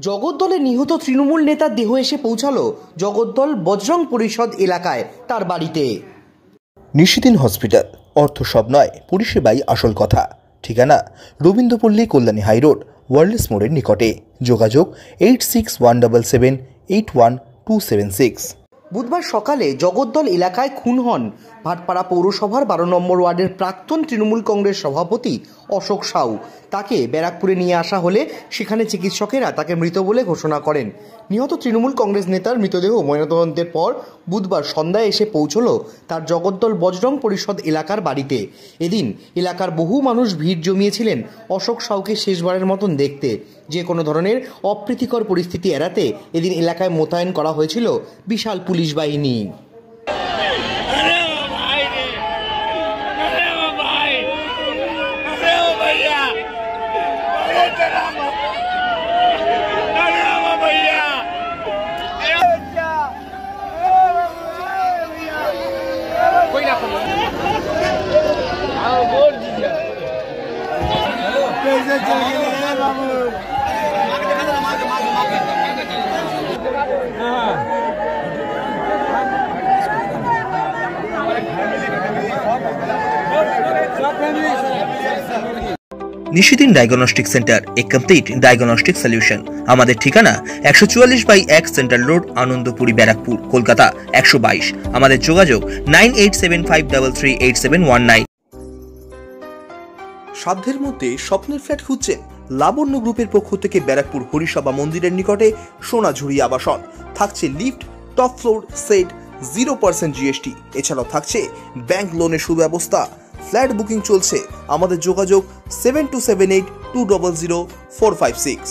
জগদ্দলে নিহত তৃণমূল নেতার দেহ এসে পৌঁছালো জগদ্দল বজরং পরিষদ এলাকায় তার বাড়িতে। নিশিদিন হসপিটাল, অর্থ সব নয়, পরিষেবাই আসল কথা। ঠিকানা রবীন্দ্রপল্লী, কল্যাণী হাইরোড, ওয়ার্ল্ডস মোড়ের নিকটে। যোগাযোগ 8617781276। বুধবার সকালে জগদ্দল এলাকায় খুন হন ভাটপাড়া পৌরসভার 12 নম্বর ওয়ার্ডের প্রাক্তন তৃণমূল কংগ্রেস সভাপতি অশোক সাউ। তাকে ব্যারাকপুরে নিয়ে আসা হলে সেখানে চিকিৎসকেরা তাকে মৃত বলে ঘোষণা করেন। নিহত তৃণমূল কংগ্রেস নেতার মৃতদেহ ময়নাতদন্তের পর বুধবার সন্ধ্যায় এসে পৌঁছল তার জগদ্দল বজরং পরিষদ এলাকার বাড়িতে। এদিন এলাকার বহু মানুষ ভিড় জমিয়েছিলেন অশোক সাউকে শেষবারের মতন দেখতে। যে কোনো ধরনের অপ্রীতিকর পরিস্থিতি এড়াতে এদিন এলাকায় মোতায়েন করা হয়েছিল বিশাল পুলিশ বাহিনী। নিশিদিন ডায়াগনস্টিক সেন্টার, এ কমপ্লিট ডায়াগনস্টিক সলিউশন। আমাদের ঠিকানা 144/1 সেন্ট্রাল রোড, আনন্দপুরি, ব্যারাকপুর, কলকাতা 122। আমাদের যোগাযোগ 9875338719। সাধ্যের মধ্যে স্বপ্নের ফ্ল্যাট খুঁজছেন? লাবণ্য গ্রুপের পক্ষ থেকে ব্যারাকপুর হরিসভা মন্দিরের নিকটে সোনাঝুরি আবাসন। থাকছে lift, top floor, set, 0% GST। এছাড়াও থাকছে ব্যাংক লোনের সুব্যবস্থা। ফ্ল্যাট বুকিং চলছে। আমাদের যোগাযোগ 7278200456।